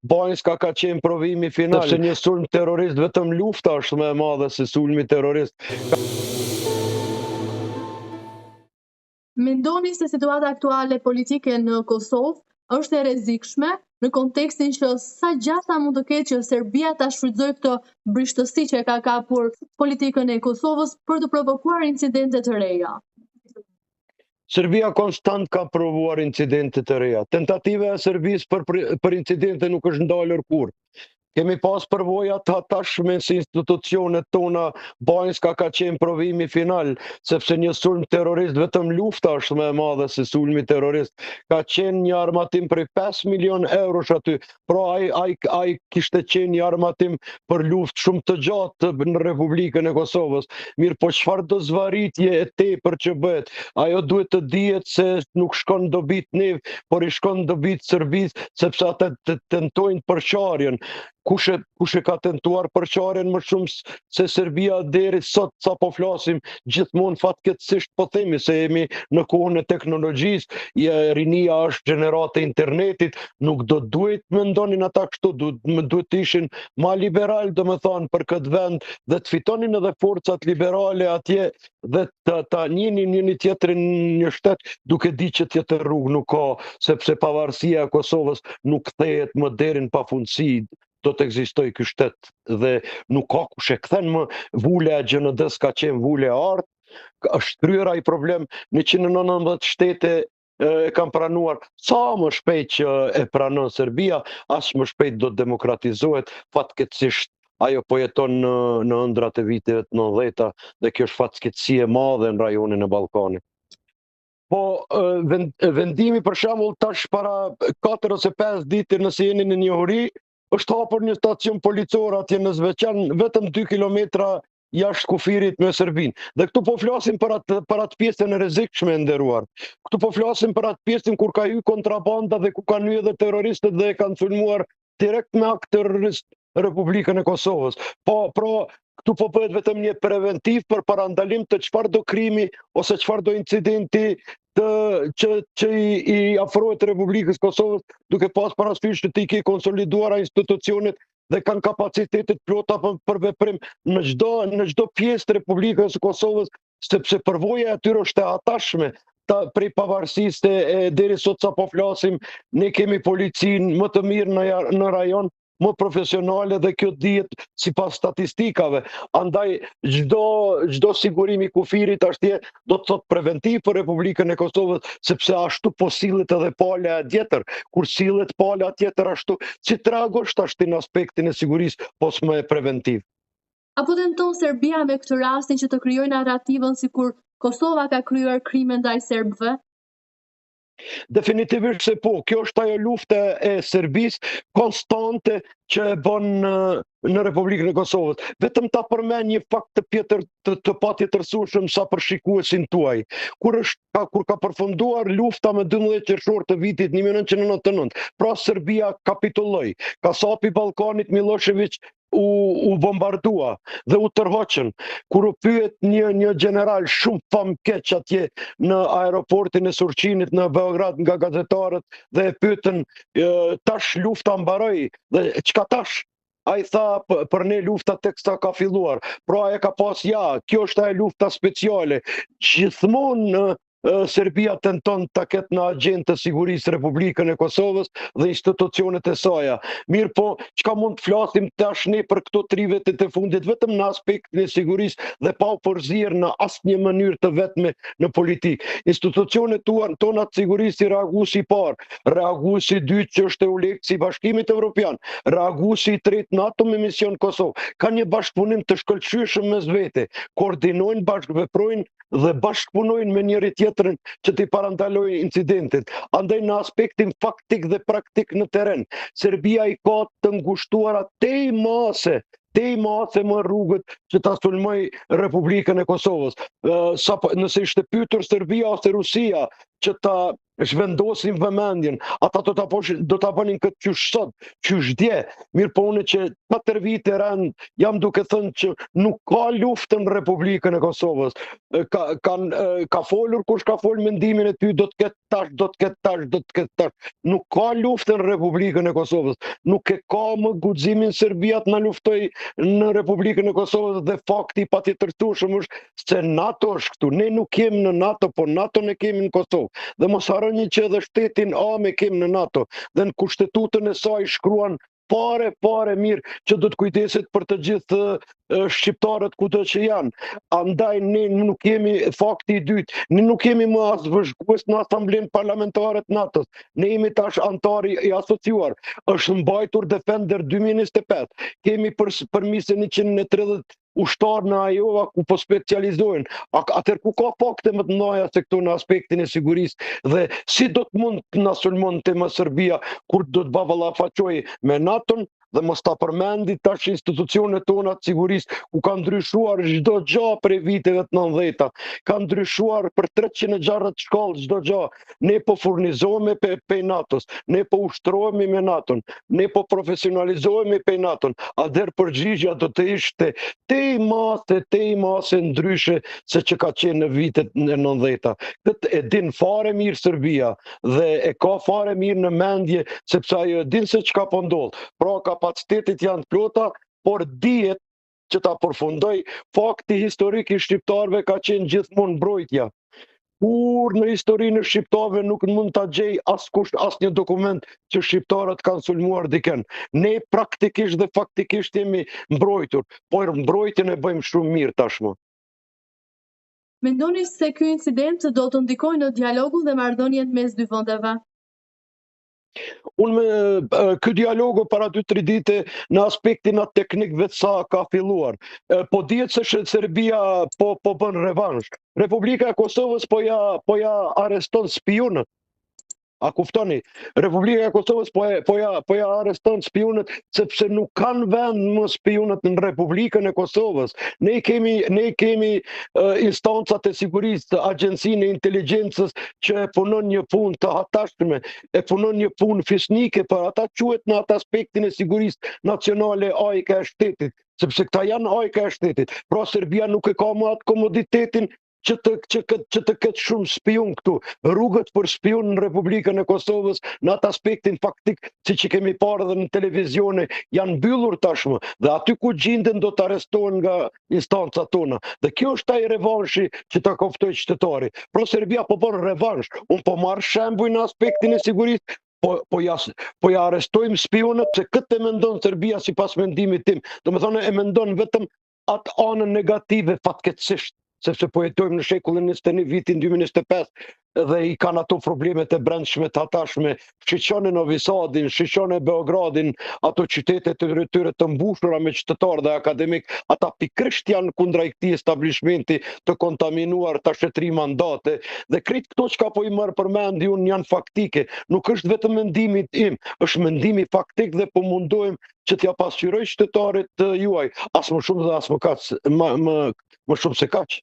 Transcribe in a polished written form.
Banjska ka qenë provimi final, sepse një sulm terrorist, vetëm lufta është më e madhe se sulmi terrorist. Mendoni se situata aktuale politike në Kosovë është e rrezikshme në kontekstin që sa gjasa mund të ketë që Serbia ta shfrytëzojë këtë brishtësi që e ka kapur politikën e Kosovës për të provokuar incidente të reja? Serbia konstant ka provuar incidente të reja. Tentativa e Serbisë për incidente nuk është ndalur kurrë. Kemi pas përvoja të hatashme si institucionet tona, Banjska ka qenë provimi final, sepse një sulm terrorist, vetëm lufta është më e madhe se sulmi terrorist. Ka qenë një armatim prej 5 milion eurosh aty, pra ai kishte qenë një armatim për luftë shumë të gjatë në Republikën e Kosovës. Mirë, po çfarë do zvaritje e tepër që bëhet? Ajo duhet të dihet se nuk shkon dobi të nev, por i shkon dobi të Serbisë, sepse ata tentojnë përçarjen. Kush e ka tentuar përçarjen më shumë se Serbia deri sot, sa po flasim, gjithmonë fatkeqësisht po themi se jemi në kohën e teknologjisë, rinia është gjenerate e internetit, nuk do duhet mendonin ata kështu, duhet të ishin ma liberal, domethënë, për këtë vend, dhe të fitonin edhe forcat liberale atje dhe ta njihnin njëri tjetrin një shtet, duke di që tjetër rrugë nuk ka, sepse pavarësia e Kosovës nuk kthehet më deri në pafundësi. Do të ekzistoj ky shtet dhe nuk ka kush e kthen më. Vule e GND-s ka qenë vule e artë, është kryer ai problem, 119 shtete e kanë pranuar. Sa më shpejt që e pranon Serbia, aq më shpejt do të demokratizohet. Fatkeqësisht ajo po jeton në ëndrat e viteve të 90-ta dhe kjo është fatkeqësi e madhe në rajonin e Ballkanit. Po vendimi për shembull tash para 4 ose 5 ditë nëse jeni në njohuri, është hapur një stacion policor atje në Zveçan, vetëm 2 kilometra jashtë kufirit me Serbinë. Dhe këtu po flasim për atë pjesën e rrezikshme e nderuar. Këtu po flasim për atë pjesën kur ka hyrë kontrabanda dhe ku kanë hyrë edhe terroristët dhe e kanë sulmuar direkt me akt terrorist Republikën e Kosovës. Këtu po bëhet vetëm një preventiv për parandalim të çfarëdo krimi ose çfarëdo incidenti që i afrohet Republikës Kosovës, duke pas parasysh që i ke konsoliduara institucionet dhe kanë kapacitetet plota për veprim në çdo pjesë të Republikës së Kosovës, sepse përvoja e tyre është e hatashme. Prej pavarësisë deri sot sa po flasim, ne kemi policinë më të mirë në rajon, më profesionale, dhe kjo dihet sipas statistikave. Andaj çdo sigurim i kufirit atje do të thotë preventiv për Republikën e Kosovës, sepse ashtu po sillet edhe pala e tjetër. Kur sillet pala tjetër ashtu, si të reagosh tash në aspektin e sigurisë, pos më e preventiv. Apo tenton Serbia me këtë rastin që të krijojë narrativën sikur Kosova ka kryer krime ndaj serbëve? Definitivisht se po, kjo është ajo lufta e Serbisë konstante që e bën në Republikën e Kosovës. Vetëm ta përmend një fakt të patjetërsueshëm sa për shikuesin tuaj. Kur ka përfunduar lufta me 12 qershor të vitit 1999, pra Serbia kapitulloi. Kasapi i Ballkanit Milošević u bombardua dhe u tërhoqën. Kur u pyet një general shumë famkeq atje në aeroportin e Surqinit në Beograd nga gazetarët dhe e pyetën tash lufta mbaroi dhe çka tash? Ai tha për ne lufta teksa ka filluar. Pra e ka pas kjo është ajo lufta speciale. Gjithmonë Serbia tenton ta ketë në agjenë të sigurisë Republikën e Kosovës dhe institucionet e saj. Mirë po, çka mund të flasim tashmë për këto 3 vjet e fundit vetëm në aspektin e sigurisë dhe pa u përzierë në asnjë mënyrë të vetme në politikë. Institucionet tona të sigurisë reaguesi i parë, reaguesi i dytë që është EULEX i Bashkimit Evropian, reaguesi i tretë NATO me mision Kosovë, kanë një bashkëpunim të shkëlqyeshëm mes vete, koordinojnë, bashkëveprojnë dhe bashkëpunojnë me njëri tjetrin që t'i parandalojnë incidentet. Andaj në aspektin faktik dhe praktik në teren, Serbia i ka të ngushtuara tej mase më rrugët që ta sulmoj Republikën e Kosovës. Nëse ishte pyetur Serbia ose Rusia që ta zhvendosin vëmendjen, ata do ta bënin këtë qysh sot, qysh dje, mirë po une që 4 vite rend, jam duke thënë që nuk ka luftë në Republikën e Kosovës, ka folur kush ka fol mendimin e ty, do të ketë tash, do të ketë tash, do të ketë tash, nuk ka luftë në Republikën e Kosovës, nuk e ka më guximin Serbia të na luftoj në Republikën e Kosovës dhe fakti patjetërtueshëm është se NATO është këtu, ne nuk kemi në NATO, po NATO ne kemi në Kosovë, dhe mos harroni që edhe shtetin me kemi në NATO, dhe në kushtetutën e saj shkruan pare mirë që do të kujdeset për të gjithë shqiptarët kudo që janë. Andaj ne nuk kemi, fakti i dytë, ne nuk kemi më as vëzhgues në Asamblenë Parlamentare të NATO-s. Ne jemi tash antar i asociuar. Është mbajtur Defender 2025. Kemi përmisë 130 ushtar në Ajova ku po specializohen. Atër ku ka fakte më të mëdha se këto në aspektin e sigurisë dhe si do të mund të na sulmonte më Serbia kur do të bavallafaqojë me NATO-n dhe mos ta përmendi tash institucionet tona të sigurisë ku ka ndryshuar çdo gjë prej viteve të 90-ta. Ka ndryshuar për 360 shkallë çdo gjë. Ne po furnizohemi pe NATO-s, ne po ushtrohemi me NATO-n, ne po profesionalizohemi pe NATO-n. Atëherë përgjigjja do të ishte te i mase ndryshe se që ka qenë në vitet në 90-ta. Këtë e din fare mirë Serbia dhe e ka fare mirë në mendje sepse ajo e din se çka po ndodh. Pra kapacitetit janë të plota, por dihet që ta përfundoj fakti historik i shqiptarëve ka qenë gjithmonë mbrojtja. Kur në historinë e shqiptarëve nuk mund ta gjej askush asnjë dokument që shqiptarët kanë sulmuar dikën. Ne praktikisht dhe faktikisht jemi mbrojtur, por mbrojtjen e bëjmë shumë mirë tashmë. Mendoni se ky incident do të ndikojë në dialogun dhe marrëdhënien mes dy vendeve? Ky dialogu para 2-3 dite në aspektin atë teknik vetë sa ka filluar. Po dihet se Serbia po bën revansh. Republika e Kosovës po ja arreston spionët. A kuftoni? Republika e Kosovës po ja arreston spionët sepse nuk kanë vend më spionët në Republikën e Kosovës. Ne kemi instancat e sigurisë, agjencinë e inteligjencës që e punon një punë të hatashme, e punon një punë fisnike, për ata quhet në atë aspektin e sigurisë nacionale ajka e shtetit, sepse këta janë ajka e shtetit. Pra Serbia nuk e ka më atë komoditetin që të ketë shumë spion këtu. Rrugët për spion në Republikën e Kosovës në atë aspektin faktik, siç i kemi parë edhe në televizione, janë mbyllur tashmë dhe aty ku gjenden do të arrestohen nga instancat tona. Dhe kjo është ai revanshi që ta koftoi qytetari. Pra Serbia po bën revansh. Unë po marr shembull në aspektin e sigurisë, po ja arrestojmë spionët, se këtë e mendon Serbia sipas mendimit tim. Domethënë e mendon vetëm atë anën negative fatkeqësisht, sepse po jetojmë në shekullin 21, vitin 2025, dhe i kanë ato problemet e brendshme të hatashme, shiqone Novi Sadin, shiqone Beogradin, ato qytetet e tyre të mbushura me qytetar dhe akademik, ata pikrisht janë kundra i këtij establishmenti të kontaminuar ta shetri mandate, dhe krejt këto çka po i marr përmend unë janë faktike, nuk është vetëm mendimi im, është mendimi faktik dhe po mundohem që t'ja pasqyroj qytetarit juaj, as më shumë dhe as më kaq, më shumë se kaq.